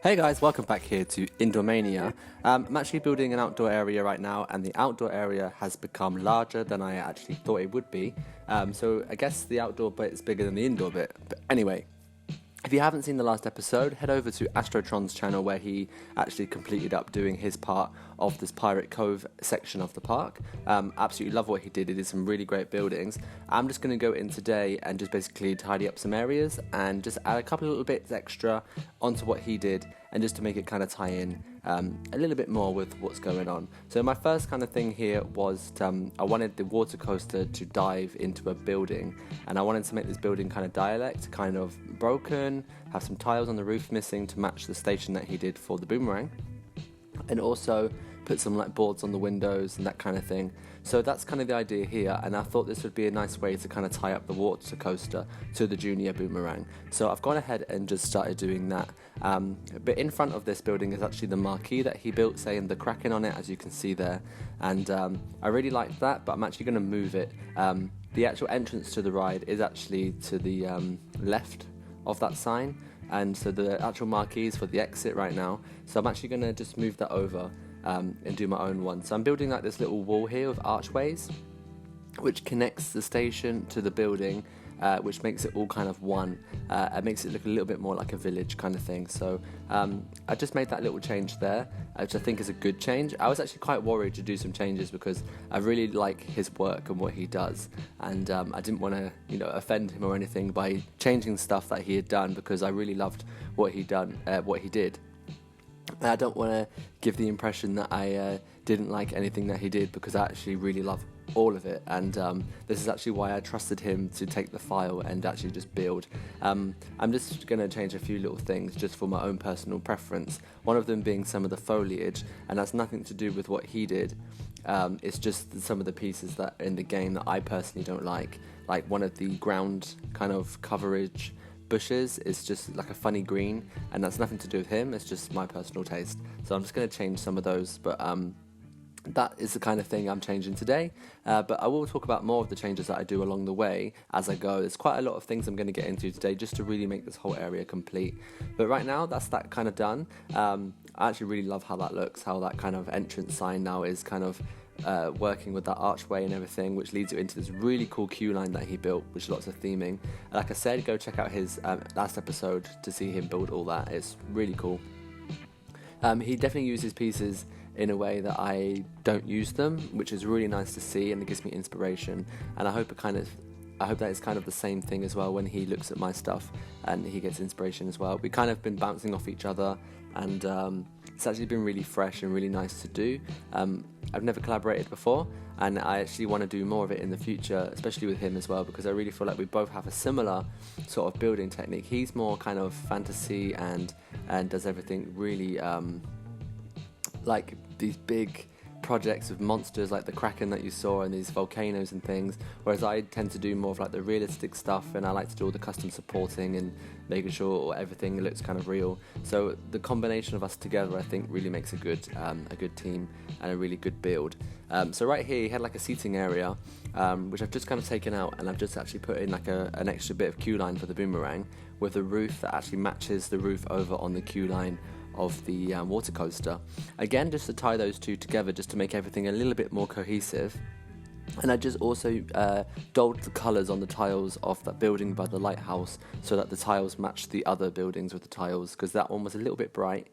Hey guys, welcome back here to Indoor Mania. I'm actually building an outdoor area right now, and the outdoor area has become larger than I actually thought it would be. So I guess the outdoor bit is bigger than the indoor bit. But anyway, if you haven't seen the last episode, head over to AstroTrons Channel where he actually completed up doing his part of this Pirate Cove section of the park. Absolutely love what he did. He did some really great buildings. I'm just going to go in today and just basically tidy up some areas and just add a couple of little bits extra onto what he did, and just to make it kind of tie in a little bit more with what's going on. So my first kind of thing here was I wanted the water coaster to dive into a building, and I wanted to make this building kind of dialect, kind of broken, have some tiles on the roof missing to match the station that he did for the boomerang, and also put some like boards on the windows and that kind of thing. So that's kind of the idea here, and I thought this would be a nice way to kind of tie up the water coaster to the junior boomerang. So I've gone ahead and just started doing that. But in front of this building is actually the marquee that he built saying the Kraken on it, as you can see there, and I really liked that, but I'm actually going to move it. The actual entrance to the ride is actually to the left of that sign, and so the actual marquee is for the exit right now, so I'm actually going to just move that over and do my own one. So I'm building like this little wall here with archways which connects the station to the building, which makes it all kind of one. It makes it look a little bit more like a village kind of thing. So I just made that little change there, which I think is a good change. I was actually quite worried to do some changes because I really like his work and what he does, and I didn't want to offend him or anything by changing stuff that he had done, because I really loved what he did. I don't want to give the impression that I didn't like anything that he did, because I actually really love all of it, and this is actually why I trusted him to take the file and actually just build. I'm just going to change a few little things just for my own personal preference, one of them being some of the foliage, and that's nothing to do with what he did. It's just some of the pieces that in the game that I personally don't like one of the ground kind of coverage bushes is just like a funny green, and that's nothing to do with him, it's just my personal taste. So I'm just going to change some of those, but that is the kind of thing I'm changing today, but I will talk about more of the changes that I do along the way as I go. There's quite a lot of things I'm going to get into today just to really make this whole area complete, but right now that's that kind of done. I actually really love how that looks, how that kind of entrance sign now is kind of working with that archway and everything, which leads you into this really cool queue line that he built, which lots of theming. Like I said, go check out his last episode to see him build all that. It's really cool. He definitely uses pieces in a way that I don't use them, which is really nice to see, and it gives me inspiration, and I hope that is kind of the same thing as well when he looks at my stuff and he gets inspiration as well. We've kind of been bouncing off each other, and it's actually been really fresh and really nice to do. I've never collaborated before, and I actually want to do more of it in the future, especially with him as well, because I really feel like we both have a similar sort of building technique. He's more kind of fantasy and does everything really like these big projects with monsters like the Kraken that you saw and these volcanoes and things, whereas I tend to do more of like the realistic stuff, and I like to do all the custom supporting and making sure everything looks kind of real. So the combination of us together, I think, really makes a good team and a really good build. So right here he had like a seating area, which I've just kind of taken out, and I've just actually put in like an extra bit of queue line for the boomerang with a roof that actually matches the roof over on the queue line of the water coaster. Again, just to tie those two together, just to make everything a little bit more cohesive. And I just also dulled the colours on the tiles of that building by the lighthouse, so that the tiles matched the other buildings with the tiles, because that one was a little bit bright.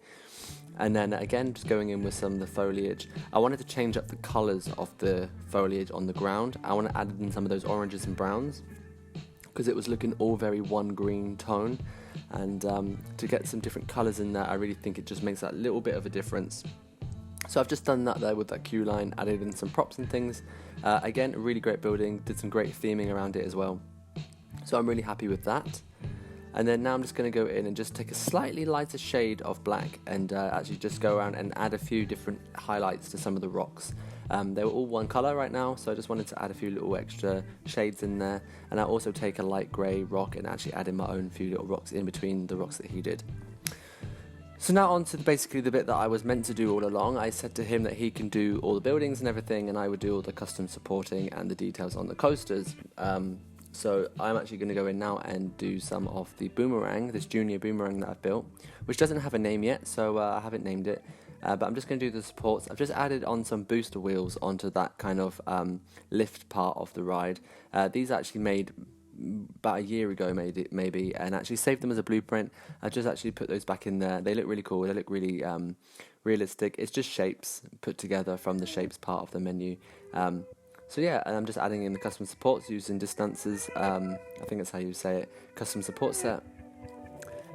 And then again, just going in with some of the foliage. I wanted to change up the colours of the foliage on the ground. I want to add in some of those oranges and browns, because it was looking all very one green tone, and to get some different colours in there, I really think it just makes that little bit of a difference. So I've just done that there with that queue line, added in some props and things. Again, a really great building, did some great theming around it as well, so I'm really happy with that. And then now I'm just going to go in and just take a slightly lighter shade of black and actually just go around and add a few different highlights to some of the rocks. They were all one colour right now, so I just wanted to add a few little extra shades in there, and I also take a light grey rock and actually add in my own few little rocks in between the rocks that he did. So now on to basically the bit that I was meant to do all along. I said to him that he can do all the buildings and everything, and I would do all the custom supporting and the details on the coasters. So I'm actually going to go in now and do some of the boomerang, this junior boomerang that I've built, which doesn't have a name yet, so I haven't named it. But I'm just going to do the supports. I've just added on some booster wheels onto that kind of lift part of the ride. These are actually made about a year ago, maybe, and actually saved them as a blueprint. I just actually put those back in there. They look really cool. They look really realistic. It's just shapes put together from the shapes part of the menu. So yeah, and I'm just adding in the custom supports using distances. I think that's how you say it. Custom support set.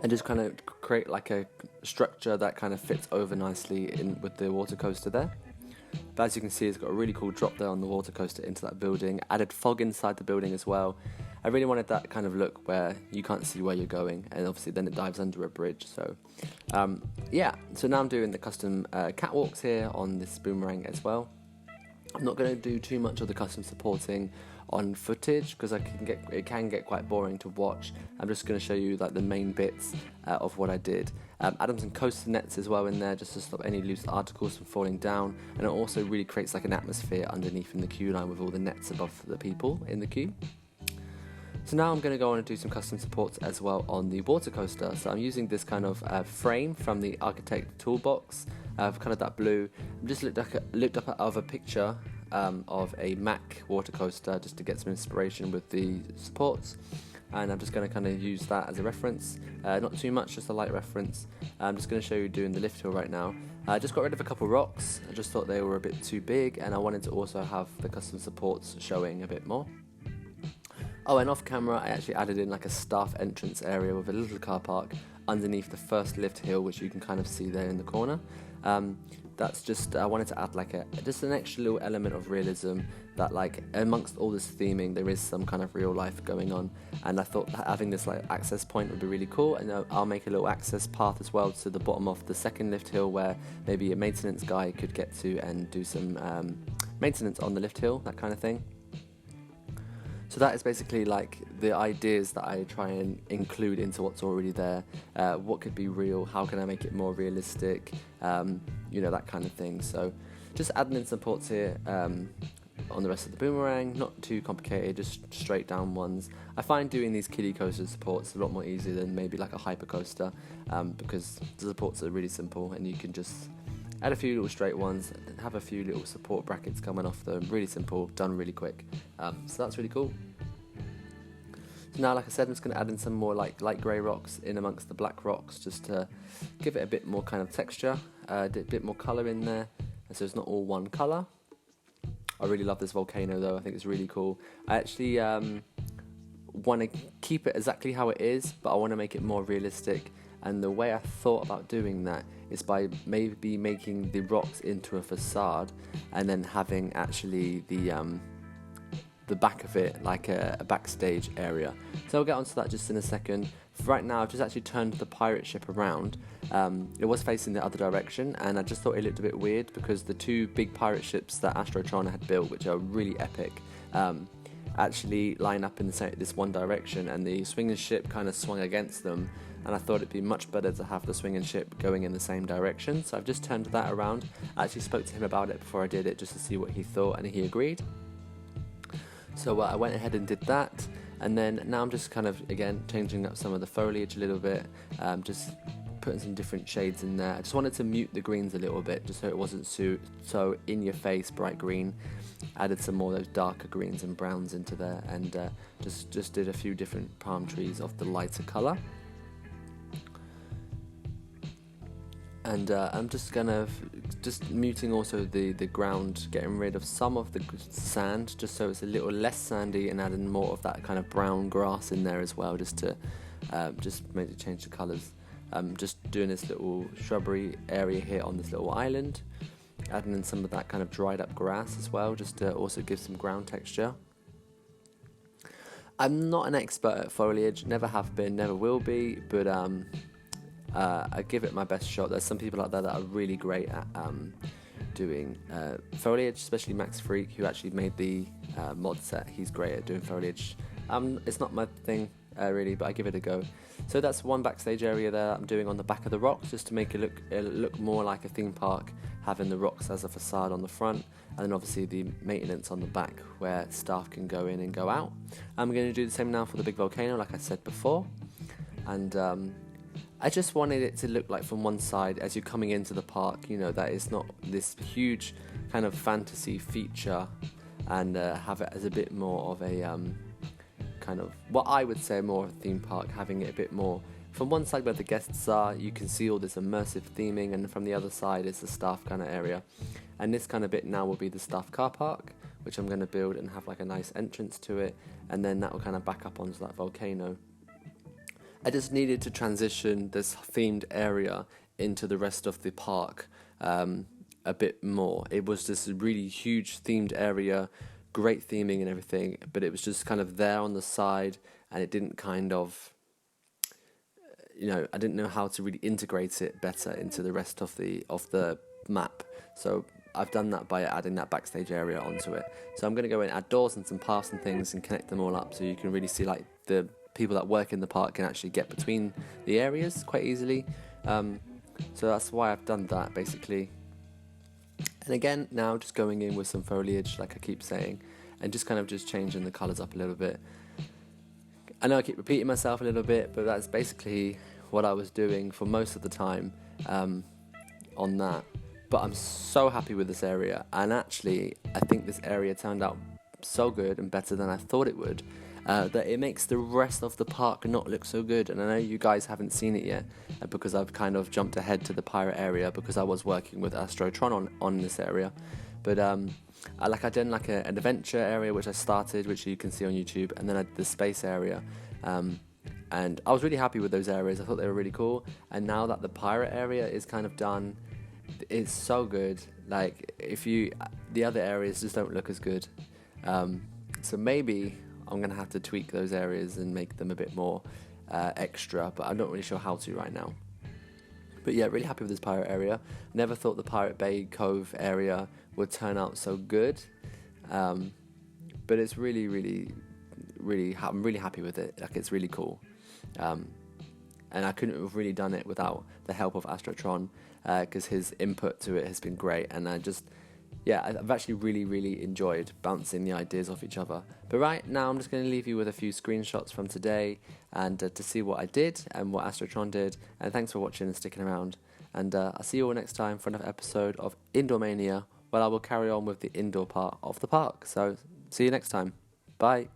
And just kind of create like a structure that kind of fits over nicely in with the water coaster there. But as you can see, it's got a really cool drop there on the water coaster into that building. Added fog inside the building as well. I really wanted that kind of look where you can't see where you're going, and obviously then it dives under a bridge. So yeah, so now I'm doing the custom catwalks here on this boomerang as well. I'm not going to do too much of the custom supporting on footage because it can get quite boring to watch. I'm just going to show you like the main bits of what I did. Added some coaster nets as well in there just to stop any loose articles from falling down, and it also really creates like an atmosphere underneath in the queue line with all the nets above the people in the queue. So now I'm going to go on and do some custom supports as well on the water coaster. So I'm using this kind of frame from the Architect Toolbox, kind of that blue. I just looked up at other picture of a Mack water coaster just to get some inspiration with the supports, and I'm just going to kind of use that as a reference, not too much, just a light reference. I'm just going to show you doing the lift hill right now. I just got rid of a couple rocks. I just thought they were a bit too big, and I wanted to also have the custom supports showing a bit more. Oh, and off camera I actually added in like a staff entrance area with a little car park underneath the first lift hill, which you can kind of see there in the corner. That's just, I wanted to add like just an extra little element of realism that like amongst all this theming there is some kind of real life going on, and I thought that having this like access point would be really cool. And I'll make a little access path as well to the bottom of the second lift hill where maybe a maintenance guy could get to and do some maintenance on the lift hill, that kind of thing. So that is basically like the ideas that I try and include into what's already there. What could be real? How can I make it more realistic? You know, that kind of thing. So just adding in supports here on the rest of the boomerang. Not too complicated, just straight down ones. I find doing these kiddie coaster supports a lot more easier than maybe like a hyper coaster, because the supports are really simple and you can just add a few little straight ones, have a few little support brackets coming off them, really simple, done really quick. So that's really cool. So now, like I said, I'm just going to add in some more like light grey rocks in amongst the black rocks just to give it a bit more kind of texture, a bit more colour in there, and so it's not all one colour. I really love this volcano though, I think it's really cool. I actually want to keep it exactly how it is, but I want to make it more realistic. And the way I thought about doing that is by maybe making the rocks into a facade and then having actually the back of it like a backstage area. So I'll get onto that just in a second. For right now, I've just actually turned the pirate ship around. It was facing the other direction, and I just thought it looked a bit weird because the two big pirate ships that AstroTron had built, which are really epic, actually line up in this one direction, and the swinging ship kind of swung against them. And I thought it'd be much better to have the swinging ship going in the same direction, so I've just turned that around. I actually spoke to him about it before I did it just to see what he thought, and he agreed. So I went ahead and did that, and then now I'm just kind of again changing up some of the foliage a little bit, just putting some different shades in there. I just wanted to mute the greens a little bit just so it wasn't so in your face bright green. Added some more of those darker greens and browns into there, and just did a few different palm trees of the lighter colour. And I'm just muting also the ground, getting rid of some of the sand just so it's a little less sandy, and adding more of that kind of brown grass in there as well, just to just make it change the colours. Just doing this little shrubbery area here on this little island, adding in some of that kind of dried up grass as well, just to also give some ground texture. I'm not an expert at foliage, never have been, never will be, but I give it my best shot. There's some people out there that are really great at doing foliage, especially Max Freak, who actually made the mod set. He's great at doing foliage. It's not my thing. really, but I give it a go. So that's one backstage area there I'm doing on the back of the rocks, just to make it look more like a theme park, having the rocks as a facade on the front, and then obviously the maintenance on the back where staff can go in and go out. I'm going to do the same now for the big volcano, like I said before, and I just wanted it to look like from one side as you're coming into the park, that it's not this huge kind of fantasy feature, and have it as a bit more of a kind of what I would say more of a theme park, having it a bit more from one side where the guests are, you can see all this immersive theming, and from the other side is the staff kind of area. And this kind of bit now will be the staff car park, which I'm going to build and have like a nice entrance to it, and then that will kind of back up onto that volcano. I just needed to transition this themed area into the rest of the park a bit more. It was this really huge themed area, great theming and everything, but it was just kind of there on the side, and it didn't kind of, I didn't know how to really integrate it better into the rest of the map. So I've done that by adding that backstage area onto it. So I'm going to go in, add doors and some paths and things, and connect them all up, so you can really see like the people that work in the park can actually get between the areas quite easily. So that's why I've done that basically. And again, now just going in with some foliage, like I keep saying, and just kind of just changing the colours up a little bit. I know I keep repeating myself a little bit, but that's basically what I was doing for most of the time on that. But I'm so happy with this area, and actually I think this area turned out so good and better than I thought it would, that it makes the rest of the park not look so good. And I know you guys haven't seen it yet, because I've kind of jumped ahead to the pirate area because I was working with AstroTron on this area. But I did like an adventure area which I started, which you can see on YouTube, and then I did the space area, and I was really happy with those areas. I thought they were really cool. And now that the pirate area is kind of done, it's so good. Like the other areas just don't look as good, so maybe I'm gonna have to tweak those areas and make them a bit more extra, but I'm not really sure how to right now. But yeah, really happy with this pirate area. Never thought the Pirate Bay Cove area would turn out so good, but it's really, really, really, I'm really happy with it. Like, it's really cool, and I couldn't have really done it without the help of AstroTron, because his input to it has been great, and I've actually really, really enjoyed bouncing the ideas off each other. But right now, I'm just going to leave you with a few screenshots from today, and to see what I did and what AstroTron did. And thanks for watching and sticking around. And I'll see you all next time for another episode of Indoor Mania, where I will carry on with the indoor part of the park. So see you next time. Bye.